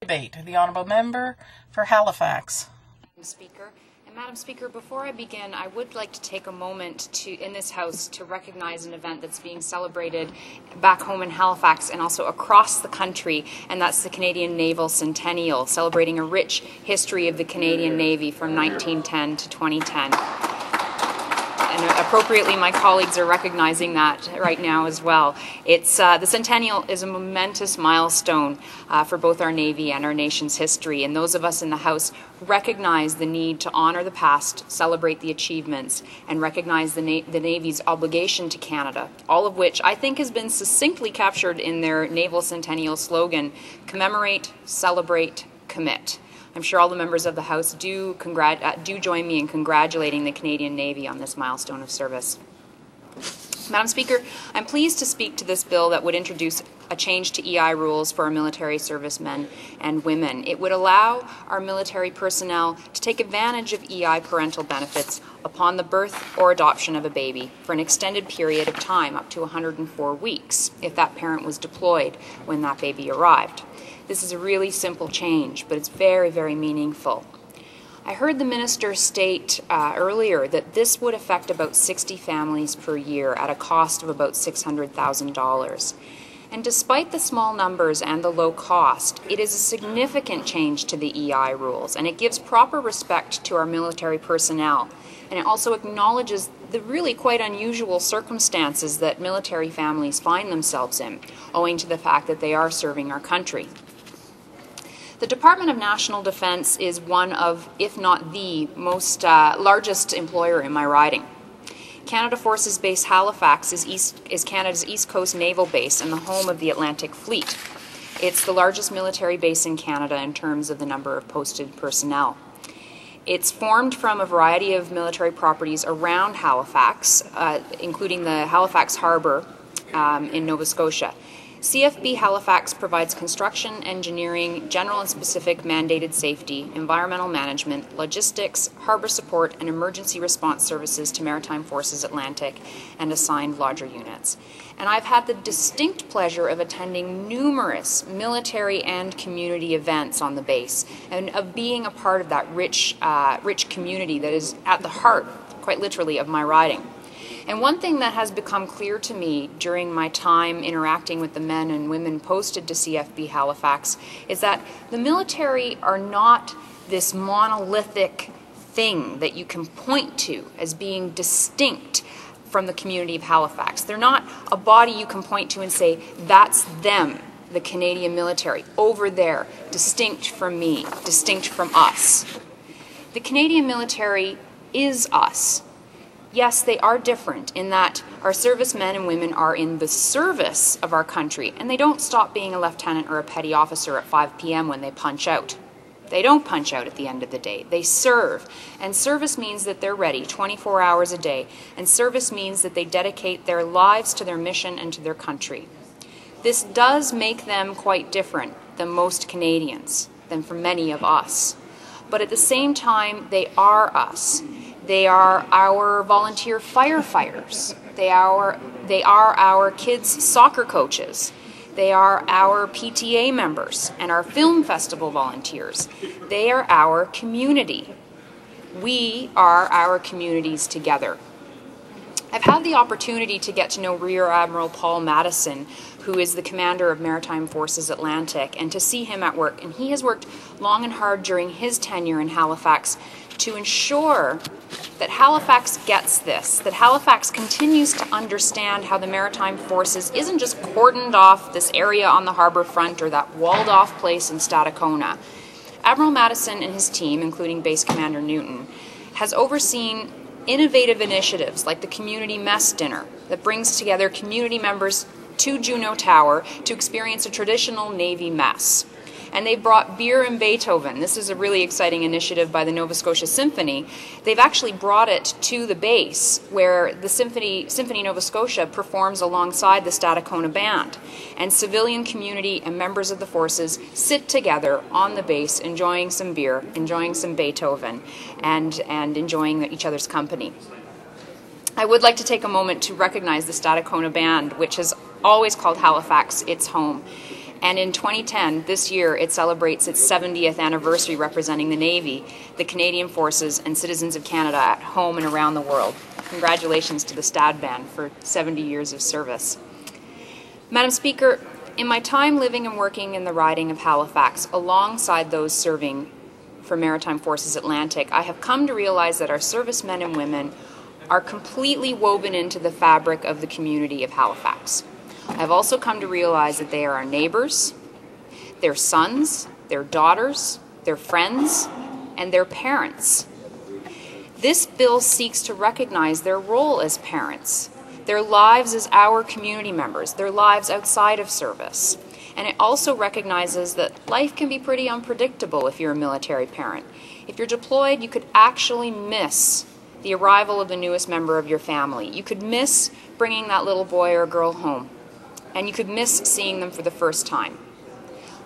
Debate. The Honourable Member for Halifax. Speaker. And Madam Speaker, before I begin, I would like to take a moment in this House to recognize an event that's being celebrated back home in Halifax and also across the country, and that's the Canadian Naval Centennial, celebrating a rich history of the Canadian Navy from 1910 to 2010. And appropriately, my colleagues are recognizing that right now as well. The Centennial is a momentous milestone for both our Navy and our nation's history, and those of us in the House recognize the need to honor the past, celebrate the achievements, and recognize the Navy's obligation to Canada, all of which I think has been succinctly captured in their Naval Centennial slogan: commemorate, celebrate, commit. I'm sure all the members of the House do join me in congratulating the Canadian Navy on this milestone of service. Madam Speaker, I'm pleased to speak to this bill that would introduce a change to EI rules for our military servicemen and women. It would allow our military personnel to take advantage of EI parental benefits upon the birth or adoption of a baby for an extended period of time, up to 104 weeks, if that parent was deployed when that baby arrived. This is a really simple change, but it's very, very meaningful. I heard the Minister state earlier that this would affect about 60 families per year at a cost of about $600,000. And despite the small numbers and the low cost, it is a significant change to the EI rules, and it gives proper respect to our military personnel. And it also acknowledges the really quite unusual circumstances that military families find themselves in, owing to the fact that they are serving our country. The Department of National Defence is one of, if not the most largest employer in my riding. Canada Forces Base Halifax is Canada's East Coast naval base and the home of the Atlantic Fleet. It's the largest military base in Canada in terms of the number of posted personnel. It's formed from a variety of military properties around Halifax, including the Halifax Harbour in Nova Scotia. CFB Halifax provides construction, engineering, general and specific mandated safety, environmental management, logistics, harbour support, and emergency response services to Maritime Forces Atlantic and assigned lodger units. And I've had the distinct pleasure of attending numerous military and community events on the base and of being a part of that rich community that is at the heart, quite literally, of my riding. And one thing that has become clear to me during my time interacting with the men and women posted to CFB Halifax is that the military are not this monolithic thing that you can point to as being distinct from the community of Halifax. They're not a body you can point to and say, that's them, the Canadian military, over there, distinct from me, distinct from us. The Canadian military is us. Yes, they are different in that our servicemen and women are in the service of our country, and they don't stop being a lieutenant or a petty officer at 5 p.m. when they punch out. They don't punch out at the end of the day. They serve, and service means that they're ready 24 hours a day, and service means that they dedicate their lives to their mission and to their country. This does make them quite different than most Canadians, than for many of us. But at the same time, they are us. They are our volunteer firefighters. They are our kids' soccer coaches. They are our PTA members and our film festival volunteers. They are our community. We are our communities together. I've had the opportunity to get to know Rear Admiral Paul Madison, who is the commander of Maritime Forces Atlantic, and to see him at work. And he has worked long and hard during his tenure in Halifax to ensure that Halifax gets this, that Halifax continues to understand how the Maritime Forces isn't just cordoned off this area on the harbour front or that walled off place in Strathcona. Admiral Madison and his team, including Base Commander Newton, has overseen innovative initiatives like the Community Mess Dinner that brings together community members to Juneau Tower to experience a traditional Navy mess. And they brought beer and Beethoven. This is a really exciting initiative by the Nova Scotia Symphony. They've actually brought it to the base where the Symphony Nova Scotia performs alongside the Strathcona Band. And civilian community and members of the forces sit together on the base enjoying some beer, enjoying some Beethoven, and enjoying each other's company. I would like to take a moment to recognize the Strathcona Band, which has always called Halifax its home. And in 2010, this year, it celebrates its 70th anniversary representing the Navy, the Canadian Forces, and citizens of Canada at home and around the world. Congratulations to the Stad Band for 70 years of service. Madam Speaker, in my time living and working in the riding of Halifax, alongside those serving for Maritime Forces Atlantic, I have come to realize that our servicemen and women are completely woven into the fabric of the community of Halifax. I've also come to realize that they are our neighbors, their sons, their daughters, their friends, and their parents. This bill seeks to recognize their role as parents, their lives as our community members, their lives outside of service. And it also recognizes that life can be pretty unpredictable if you're a military parent. If you're deployed, you could actually miss the arrival of the newest member of your family. You could miss bringing that little boy or girl home. And you could miss seeing them for the first time.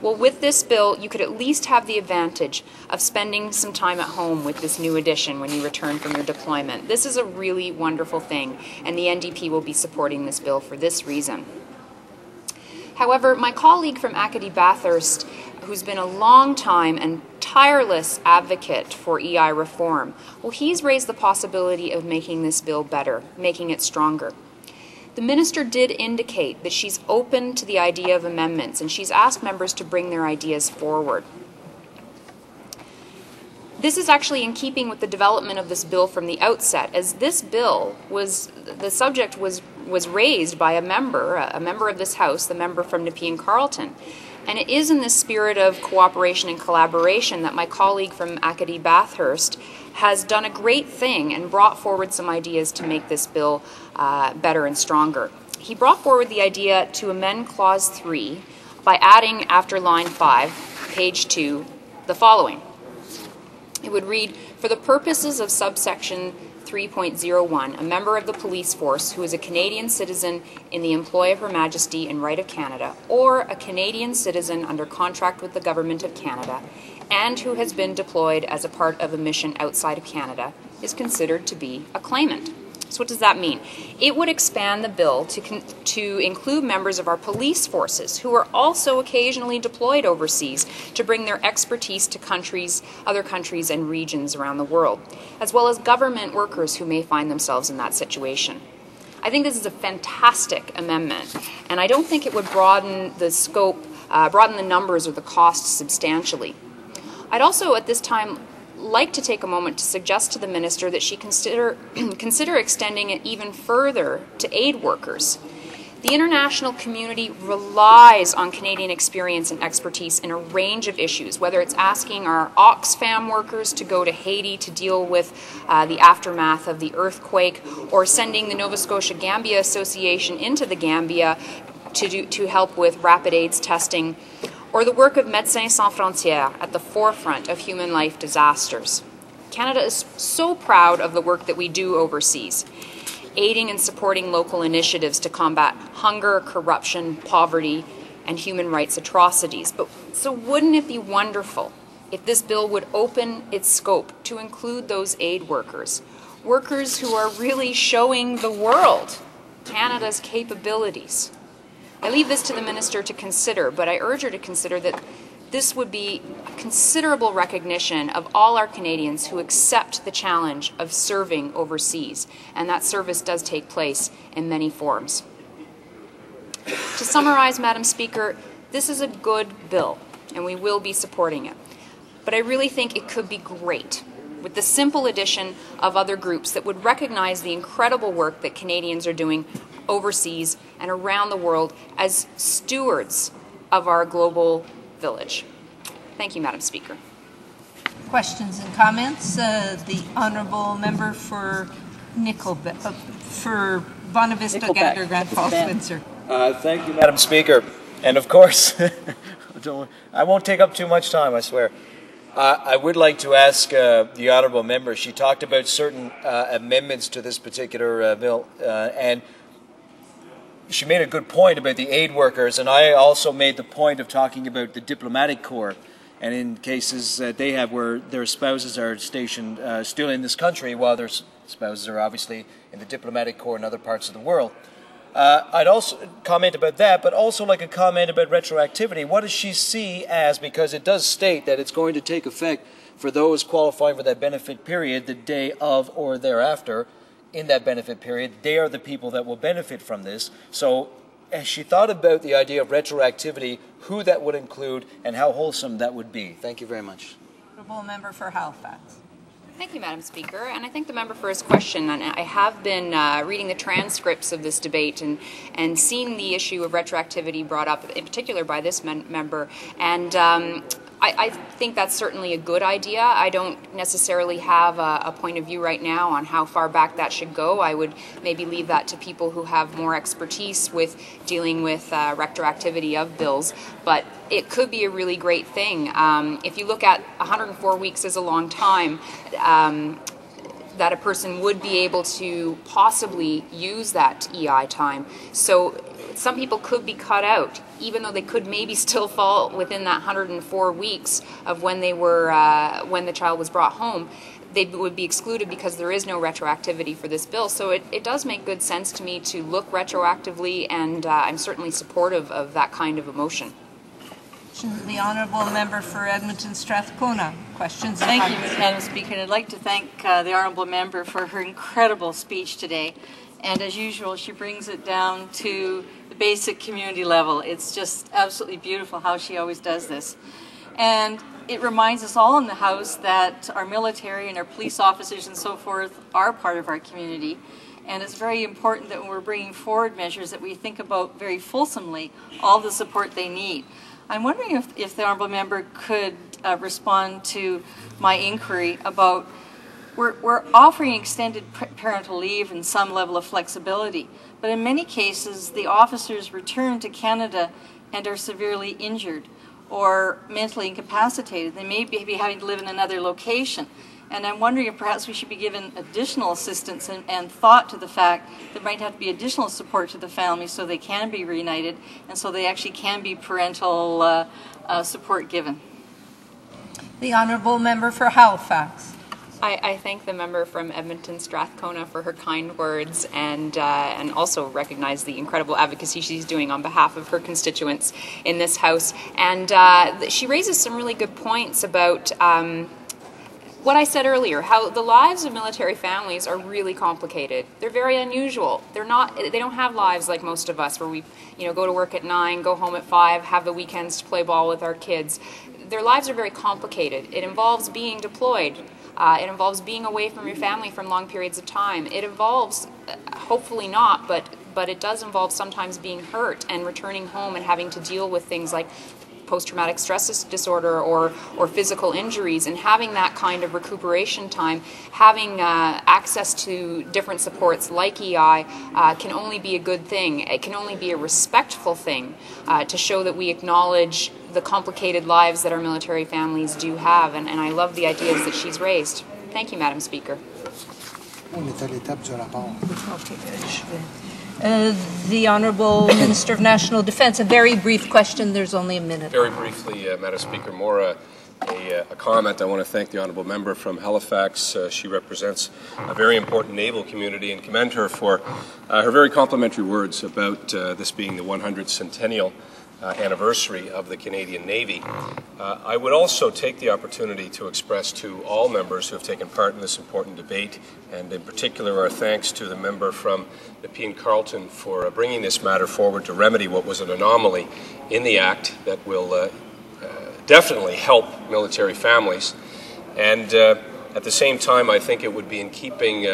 Well, with this bill, you could at least have the advantage of spending some time at home with this new addition when you return from your deployment. This is a really wonderful thing, and the NDP will be supporting this bill for this reason. However, my colleague from Acadie Bathurst, who's been a long time and tireless advocate for EI reform, well, he's raised the possibility of making this bill better, making it stronger. The Minister did indicate that she's open to the idea of amendments, and she's asked members to bring their ideas forward. This is actually in keeping with the development of this bill from the outset, as this bill the subject was raised by a member of this House, the member from Nepean Carleton. And it is in this spirit of cooperation and collaboration that my colleague from Acadie Bathurst has done a great thing and brought forward some ideas to make this bill better and stronger. He brought forward the idea to amend Clause 3 by adding after line 5, page 2, the following. It would read, for the purposes of subsection 3.01, a member of the police force who is a Canadian citizen in the employ of Her Majesty and right of Canada, or a Canadian citizen under contract with the Government of Canada, and who has been deployed as a part of a mission outside of Canada, is considered to be a claimant. So what does that mean? It would expand the bill to include members of our police forces who are also occasionally deployed overseas to bring their expertise to other countries and regions around the world, as well as government workers who may find themselves in that situation. I think this is a fantastic amendment, and I don't think it would broaden the scope, broaden the numbers or the cost substantially. I'd also at this time like to take a moment to suggest to the Minister that she consider extending it even further to aid workers. The international community relies on Canadian experience and expertise in a range of issues, whether it's asking our Oxfam workers to go to Haiti to deal with the aftermath of the earthquake, or sending the Nova Scotia-Gambia Association into the Gambia to help with rapid AIDS testing, or the work of Médecins Sans Frontières at the forefront of human life disasters. Canada is so proud of the work that we do overseas, aiding and supporting local initiatives to combat hunger, corruption, poverty, and human rights atrocities. So wouldn't it be wonderful if this bill would open its scope to include those aid workers, workers who are really showing the world Canada's capabilities? I leave this to the Minister to consider, but I urge her to consider that this would be a considerable recognition of all our Canadians who accept the challenge of serving overseas, and that service does take place in many forms. To summarize, Madam Speaker, this is a good bill, and we will be supporting it. But I really think it could be great with the simple addition of other groups that would recognize the incredible work that Canadians are doing overseas and around the world as stewards of our global village. Thank you, Madam Speaker. Questions and comments? The Honourable Member for Bonavista-Gander, Grand Falls, Windsor. Thank you, Madam Speaker. And of course, I won't take up too much time, I swear. I would like to ask the Honourable Member, she talked about certain amendments to this particular bill, and she made a good point about the aid workers, and I also made the point of talking about the diplomatic corps, and in cases that they have where their spouses are stationed still in this country while their spouses are obviously in the diplomatic corps in other parts of the world. I'd also comment about that, but also like a comment about retroactivity. What does she see as, because it does state that it's going to take effect for those qualifying for that benefit period the day of or thereafter in that benefit period. They are the people that will benefit from this. So as she thought about the idea of retroactivity, who that would include and how wholesome that would be. Thank you very much. Honourable Member for Halifax. Thank you, Madam Speaker, and I thank the member for his question. And I have been reading the transcripts of this debate and seeing the issue of retroactivity brought up, in particular by this member. And I think that's certainly a good idea. I don't necessarily have a point of view right now on how far back that should go. I would maybe leave that to people who have more expertise with dealing with retroactivity of bills. But it could be a really great thing. If you look at 104 weeks is a long time, that a person would be able to possibly use that EI time. So some people could be cut out, even though they could maybe still fall within that 104 weeks of when they were when the child was brought home. They would be excluded because there is no retroactivity for this bill. So it does make good sense to me to look retroactively, and I'm certainly supportive of that kind of a motion. The Honourable Member for Edmonton, Strathcona. Questions? Thank you, Madam Speaker. And I'd like to thank the Honourable Member for her incredible speech today. And as usual, she brings it down to the basic community level. It's just absolutely beautiful how she always does this. And it reminds us all in the House that our military and our police officers and so forth are part of our community. And it's very important that when we're bringing forward measures that we think about very fulsomely all the support they need. I'm wondering if the Honourable Member could respond to my inquiry about we're offering extended parental leave and some level of flexibility, but in many cases the officers return to Canada and are severely injured or mentally incapacitated. They may be having to live in another location. And I'm wondering if perhaps we should be given additional assistance and thought to the fact there might have to be additional support to the family so they can be reunited and so they actually can be parental support given. The Honourable Member for Halifax. I thank the member from Edmonton, Strathcona for her kind words and also recognize the incredible advocacy she's doing on behalf of her constituents in this House. And she raises some really good points about what I said earlier, how the lives of military families are really complicated. They're very unusual. They don't have lives like most of us where we, go to work at 9, go home at 5, have the weekends to play ball with our kids. Their lives are very complicated. It involves being deployed. It involves being away from your family for long periods of time. It involves, hopefully not, but it does involve sometimes being hurt and returning home and having to deal with things like post-traumatic stress disorder or physical injuries, and having that kind of recuperation time, having access to different supports like EI can only be a good thing. It can only be a respectful thing to show that we acknowledge the complicated lives that our military families do have, and I love the ideas that she's raised. Thank you, Madam Speaker. The Honourable Minister of National Defence. A very brief question. There's only a minute. Very briefly, Madam Speaker, more a comment. I want to thank the Honourable Member from Halifax. She represents a very important naval community, and commend her for her very complimentary words about this being the 100th centennial anniversary of the Canadian Navy. I would also take the opportunity to express to all members who have taken part in this important debate, and in particular our thanks to the member from Nepean Carleton for bringing this matter forward to remedy what was an anomaly in the Act that will definitely help military families. And at the same time, I think it would be in keeping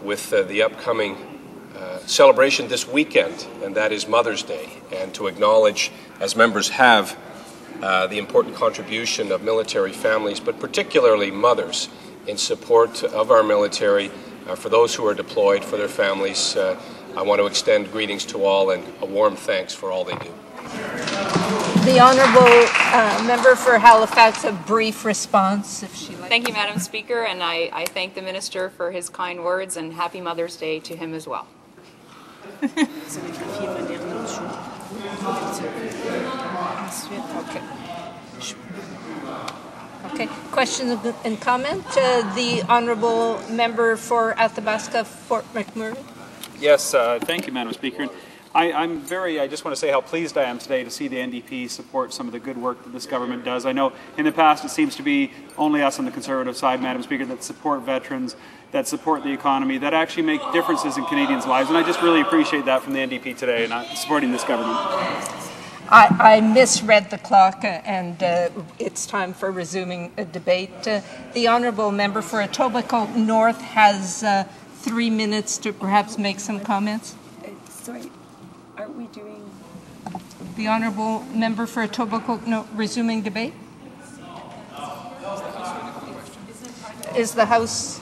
with the upcoming celebration this weekend, and that is Mother's Day, and to acknowledge, as members have, the important contribution of military families, but particularly mothers, in support of our military, for those who are deployed, for their families. I want to extend greetings to all and a warm thanks for all they do. The Honourable Member for Halifax, a brief response, if she likes. Thank you, Madam Speaker, and I thank the Minister for his kind words, and happy Mother's Day to him as well. Okay. Questions and comment? The Honourable Member for Athabasca, Fort McMurray. Yes, thank you, Madam Speaker. I just want to say how pleased I am today to see the NDP support some of the good work that this government does. I know in the past it seems to be only us on the Conservative side, Madam Speaker, that support veterans, that support the economy, that actually make differences in Canadians' lives. And I just really appreciate that from the NDP today and supporting this government. I misread the clock, and it's time for resuming a debate. The honourable member for Etobicoke North has 3 minutes to perhaps make some comments. Sorry, aren't we doing... The honourable member for Etobicoke North, resuming debate? Is the House...